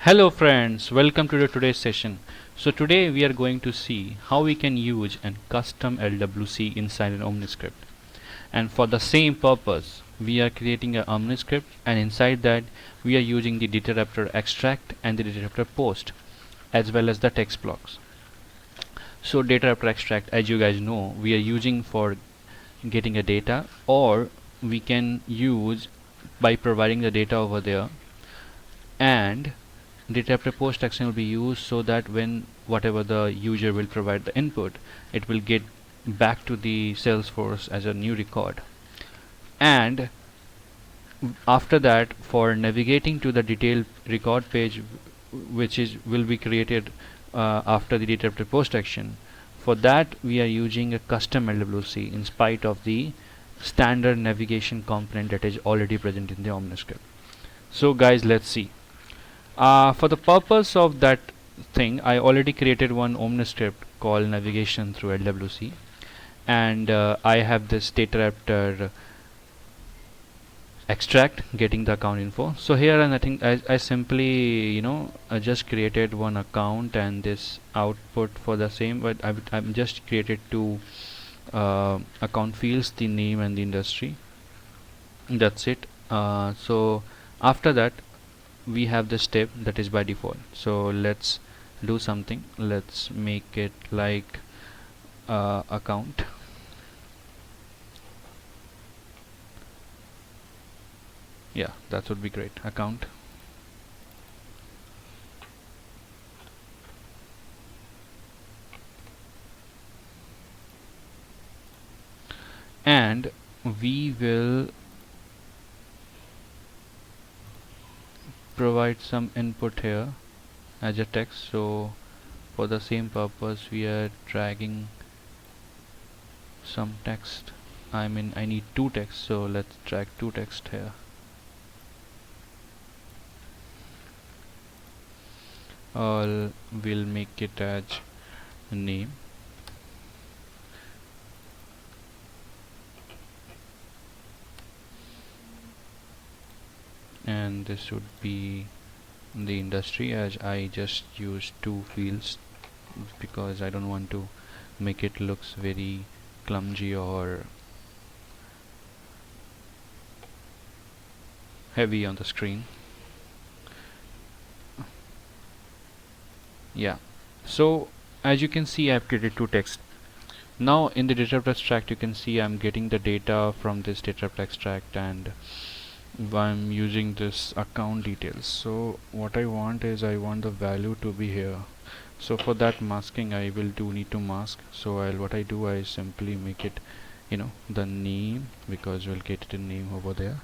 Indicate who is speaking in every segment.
Speaker 1: Hello friends, welcome to today's session. So today we are going to see how we can use a custom LWC inside an Omniscript. And for the same purpose, we are creating an Omniscript, and inside that we are using the Dataraptor Extract and the Dataraptor Post as well as the text blocks. So Dataraptor Extract, as you guys know, we are using for getting a data, or we can use by providing the data over there, and Dataraptor Post action will be used so that when whatever the user will provide the input, it will get back to the Salesforce as a new record. And after that, for navigating to the detailed record page, which is will be created after the Dataraptor Post action, for that we are using a custom LWC in spite of the standard navigation component that is already present in the Omniscript. So guys, let's see. For the purpose of that thing, I already created one Omniscript called navigation through LWC, and I have this Dataraptor extract getting the account info. So here, and I think I simply I just created one account and this output for the same, but I'm just created two account fields, the name and the industry. That's it. So after that, we have this step that is by default. So let's do something. Let's make it like account. Yeah, that would be great. Account. And we will provide some input here as a text. So for the same purpose, we are dragging some text. I need two texts, so let's drag two text here. We'll make it as name, and this would be the industry, as I just used two fields because I don't want to make it looks very clumsy or heavy on the screen. Yeah, so as you can see, I've created two text. Now in the Dataraptor extract, you can see I'm getting the data from this Dataraptor extract, and I'm using this account details. So what I want is I want the value to be here. So for that masking, I will need to mask. So what I do, I simply make it the name, because we'll get it in name over there,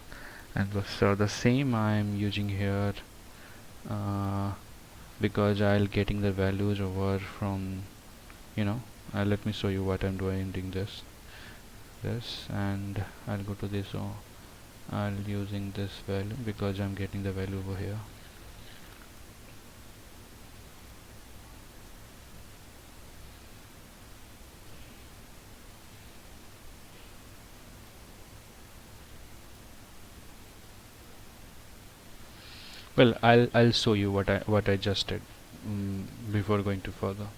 Speaker 1: and so the same I'm using here because I'll getting the values over from let me show you what I'm doing this, and I'll go to this. So I'll using this value because I'm getting the value over here. Well, I'll show you what I just did before going to further.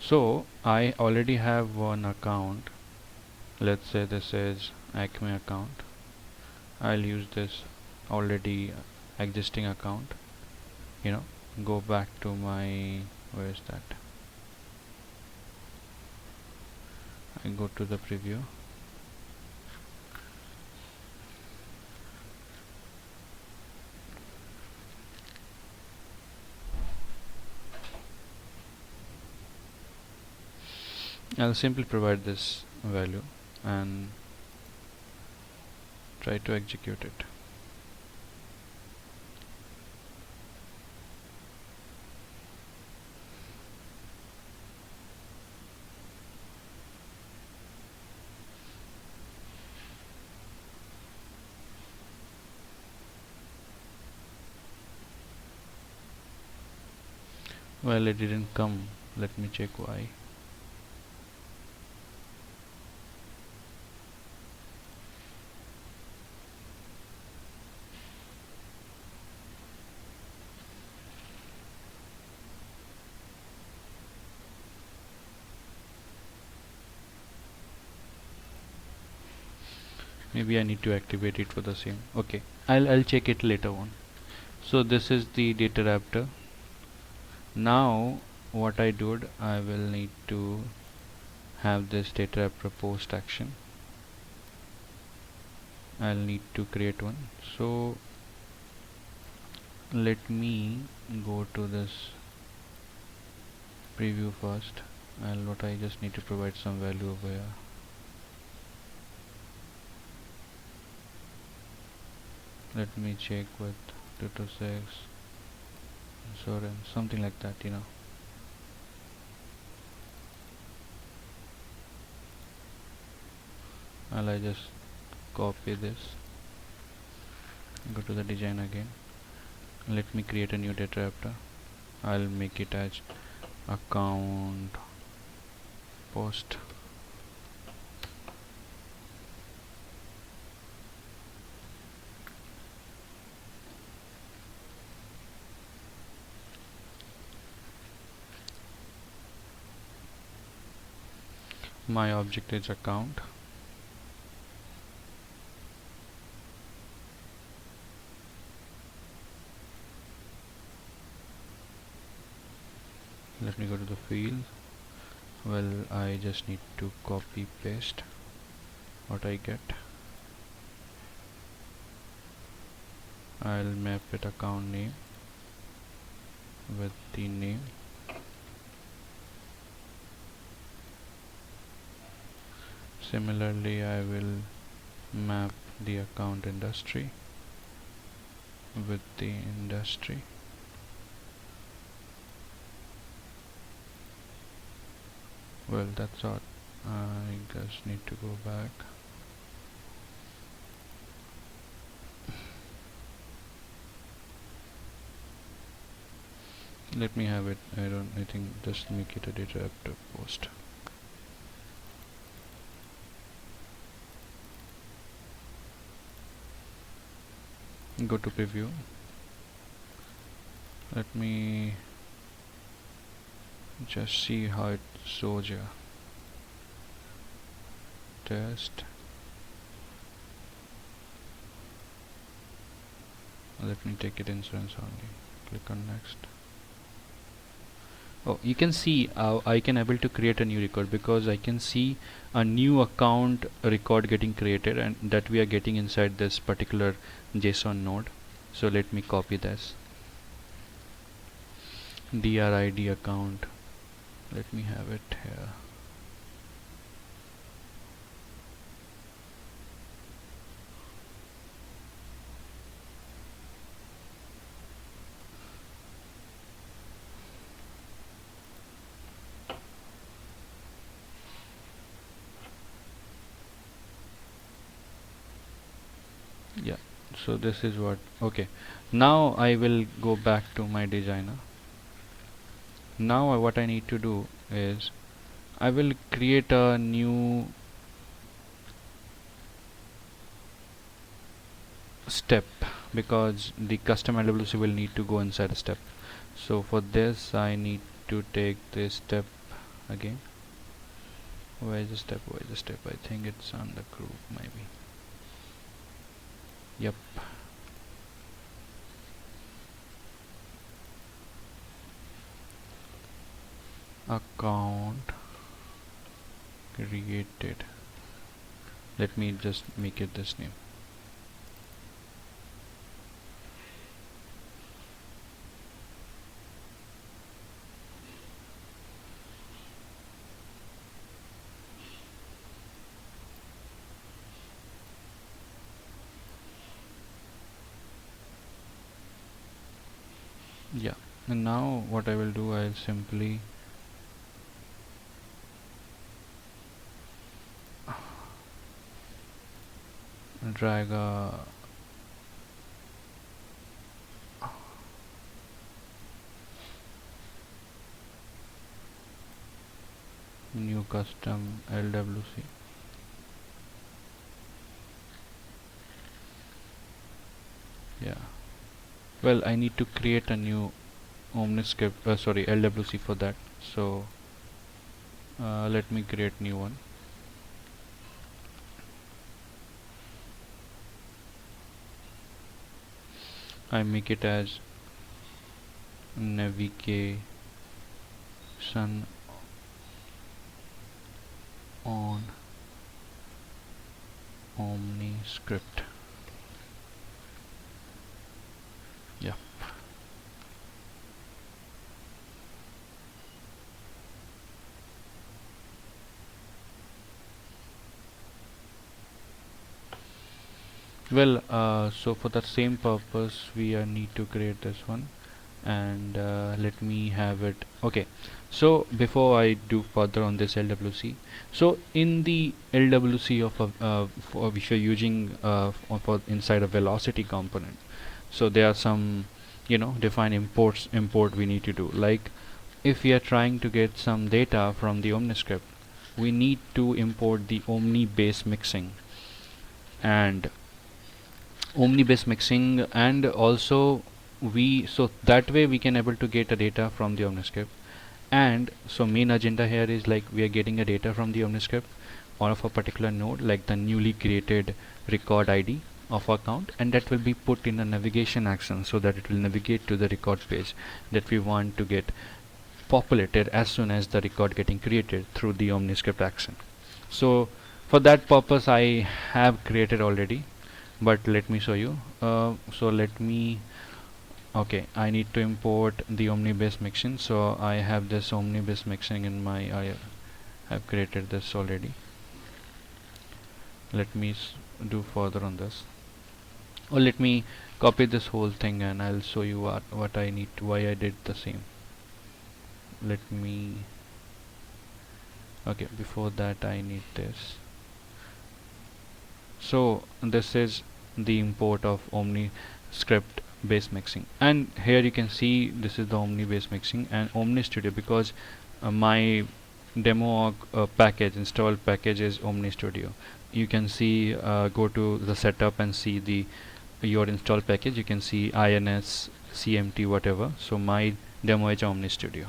Speaker 1: So I already have one account. Let's say this is Acme account. I'll use this already existing account. Go back to my, where is that? I go to the preview. I'll simply provide this value and try to execute it. Well, it didn't come. Let me check why. Maybe I need to activate it for the same. Okay, I'll check it later on. So this is the Dataraptor. Now what I did, I will need to have this Dataraptor Post action. I'll need to create one. So let me go to this preview first, and what I just need to provide some value over here. Let me check with 2 to 6 insurance, something like that, you know. I just copy this, go to the design again, let me create a new Dataraptor. I'll make it as account post. My object is account. Let me go to the field. Well, I just need to copy paste what I get. I'll map it account name with the name. Similarly, I will map the account industry with the industry. Well, that's all. I just need to go back. Let me have it. I think just make it a Dataraptor Post. Go to preview. Let me just see how it shows here. Test. Let me take it insurance only. Click on next. Oh, you can see I can able to create a new record, because I can see a new account record getting created, and that we are getting inside this particular JSON node. So let me copy this DRID account. Let me have it here. Yeah, so this is what. Okay, now I will go back to my designer. Now what I need to do is I will create a new step, because the custom LWC will need to go inside a step. So for this I need to take this step again. Where is the step? Where is the step? I think it's on the group, maybe. Yep. Account created. Let me just make it this name. Yeah, and now what I will do, I'll simply drag a new custom LWC. Yeah, well, I need to create a new Omniscript, LWC for that. So let me create new one. I make it as navigation on Omniscript. Yeah. Well, so for the same purpose we need to create this one, and let me have it. Okay, so before I do further on this LWC, so in the LWC of a if you're using for inside a velocity component, so there are some defined import we need to do. Like if we are trying to get some data from the Omniscript, we need to import the Omni base mixing and and also so that way we can able to get a data from the Omniscript. And so main agenda here is like we are getting a data from the Omniscript or of a particular node, like the newly created record ID of account, and that will be put in a navigation action so that it will navigate to the record page that we want to get populated as soon as the record getting created through the Omniscript action. So for that purpose I have created already, but let me show you. So let me okay, I need to import the omni-based mixing. So I have this omni-based mixing in my I have created this already. Let me do further on this, or let me copy this whole thing and I'll show you what I need to, why I did the same. Let me okay, before that I need this. So this is the import of Omniscript base mixing, and here you can see this is the Omni base mixing and Omni Studio, because my demo package installed package is Omni Studio. You can see go to the setup and see the your installed package. You can see INS CMT whatever. So my demo is Omni Studio,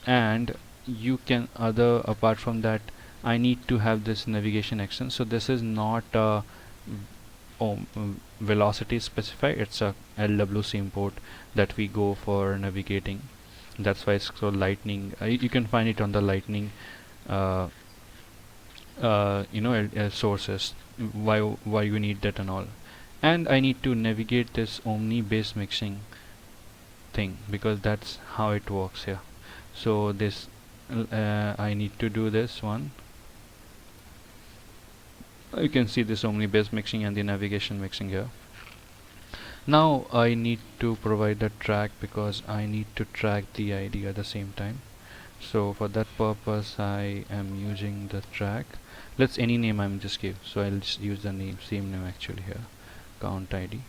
Speaker 1: and you can apart from that I need to have this navigation action. So this is not velocity specified, it's a LWC import that we go for navigating. That's why it's called lightning. You can find it on the lightning sources, why you need that and all. And I need to navigate this omni base mixing thing because that's how it works here. So this I need to do this one. You can see this omni base mixing and the navigation mixing here. Now I need to provide the track because I need to track the ID at the same time. So for that purpose I am using the track. Let's any name I'm just give. So I'll just use the same name actually here, count ID.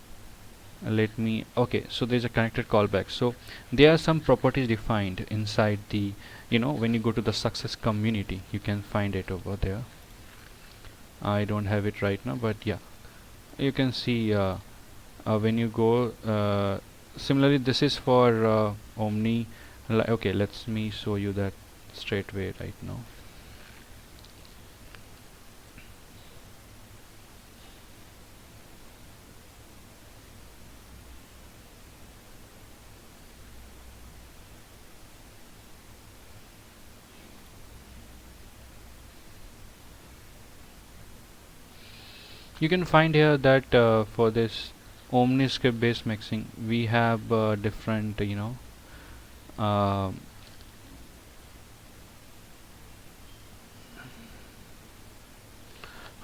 Speaker 1: Let me okay, so there's a connected callback. So there are some properties defined inside the when you go to the success community, you can find it over there. I don't have it right now, but yeah, you can see when you go similarly this is for Omni. Okay, let me show you that straight away right now. You can find here that for this Omniscript based mixing we have different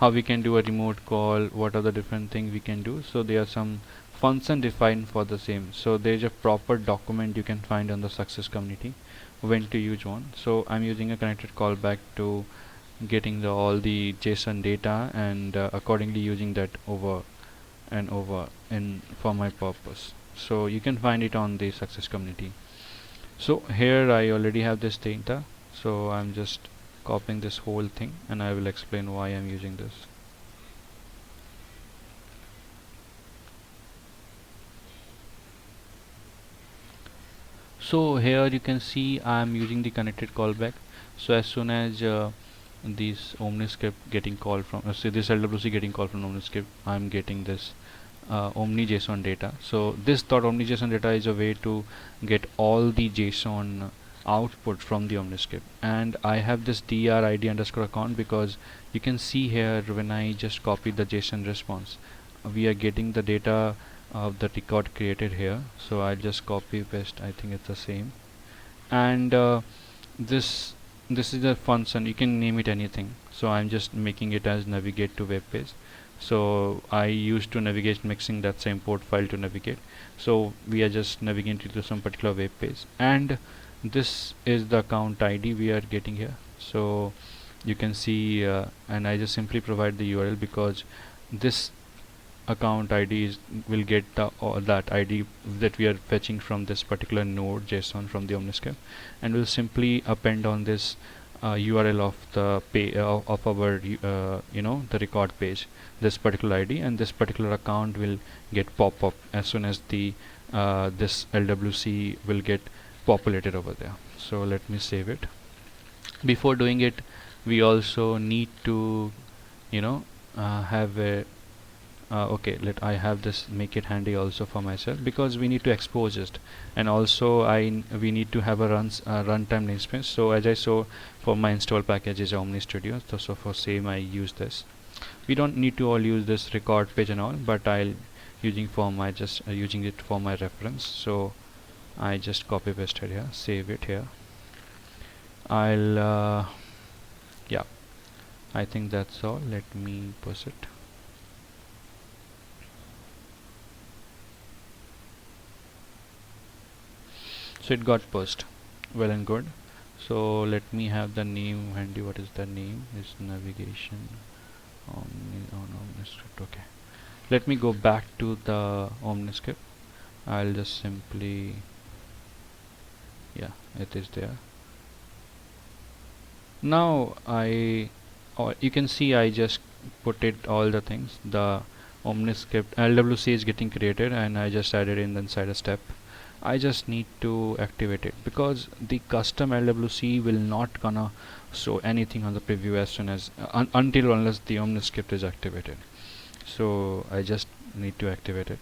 Speaker 1: how we can do a remote call, what are the different things we can do. So there are some function defined for the same. So there is a proper document you can find on the success community when to use one. So I'm using a connected callback to getting all the JSON data and accordingly using that over and over in for my purpose. So you can find it on the success community. So here I already have this data, so I'm just copying this whole thing and I will explain why I'm using this. So here you can see I'm using the connected callback. So as soon as this Omniscript getting called from say this LWC getting called from Omniscript, I'm getting this OmniJSON data. So this .OmniJSON data is a way to get all the JSON output from the Omniscript. And I have this drid underscore account because you can see here when I just copy the JSON response, we are getting the data of the record created here. So I'll just copy paste. I think it's the same. And this is a function, you can name it anything. So I'm just making it as navigate to web page. So I used to navigate mixing, that's the import file to navigate. So we are just navigating to some particular web page, and this is the account ID we are getting here. So you can see and I just simply provide the URL because this account ID will get that ID that we are fetching from this particular node JSON from the Omniscript, and we'll simply append on this URL of the of our the record page this particular ID, and this particular account will get pop up as soon as the this LWC will get populated over there. So let me save it. Before doing it, we also need to have a okay, I have this, make it handy also for myself because we need to expose it, and also we need to have a runtime namespace. So as I saw, for my install package is Omni Studio, so for same I use this. We don't need to all use this record page and all, but I'll using for my using it for my reference. So I just copy pasted here, save it here. I'll yeah, I think that's all. Let me push it. So it got pushed, well and good. So let me have the name handy. What is the name? Is navigation on Omniscript. Okay, let me go back to the Omniscript. I'll just simply, yeah, it is there. Now you can see I just put it all the things. The Omniscript LWC is getting created, and I just added in inside a step. I just need to activate it because the custom LWC will not gonna show anything on the preview as soon as until unless the Omniscript is activated. So I just need to activate it.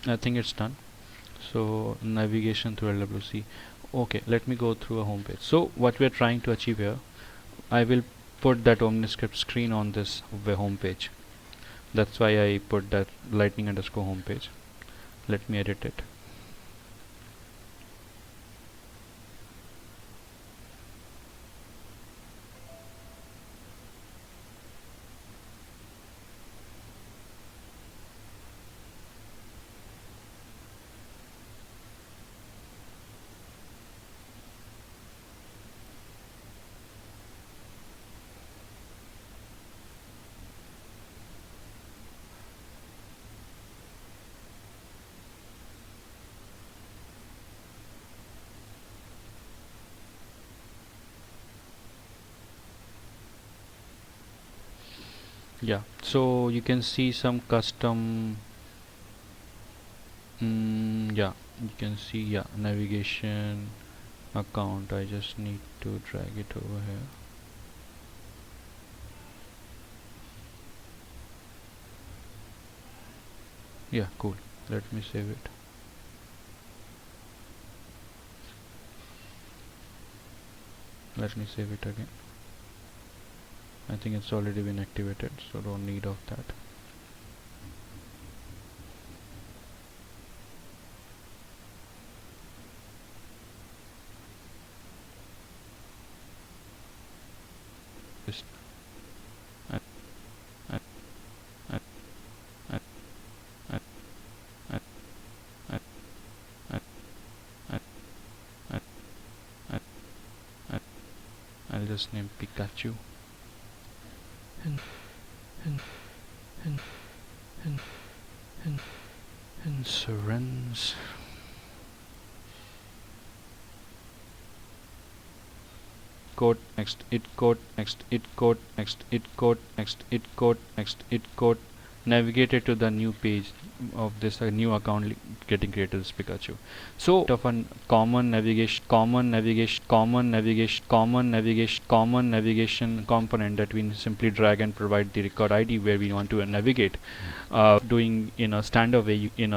Speaker 1: I think it's done. So navigation through LWC. Okay, let me go through a home page. So what we're trying to achieve here, I will put that Omniscript screen on this home page. That's why I put that lightning underscore home page. Let me edit it. Yeah, so you can see some custom yeah, you can see, yeah, navigation account. I just need to drag it over here. Yeah, cool. Let me save it. Let me save it again. I think it's already been activated, so don't need of that. Just I'll just name Pikachu. Insurance. Code next, it code next, it code next, it code next, it code next, it code navigated to the new page of this new account getting created as Pikachu. So of a common navigation component that we simply drag and provide the record ID where we want to navigate, doing in a standard way. You can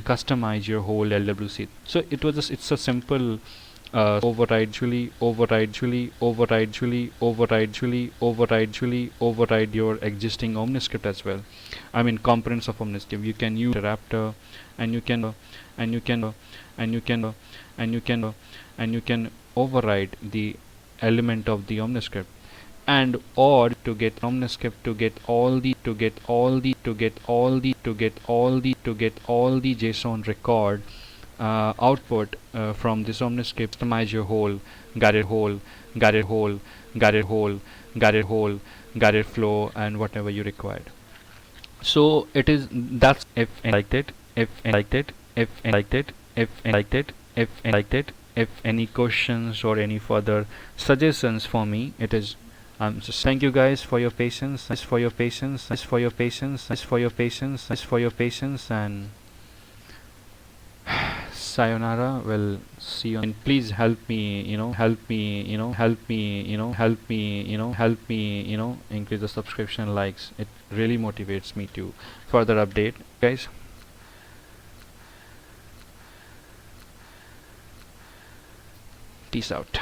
Speaker 1: customize your whole LWC. So it's a simple override your existing Omniscript as well. I mean components of Omniscript. You can use Dataraptor, and you can override the element of the Omniscript, and or to get Omniscript to get all the JSON record output from this Omniscript. Customize your whole guided flow and whatever you required. So it is that's if any questions or any further suggestions for me, it is just thank you guys for your patience and sayonara. We'll see you, and please help me increase the subscription, likes. It really motivates me to further update, guys. Peace out.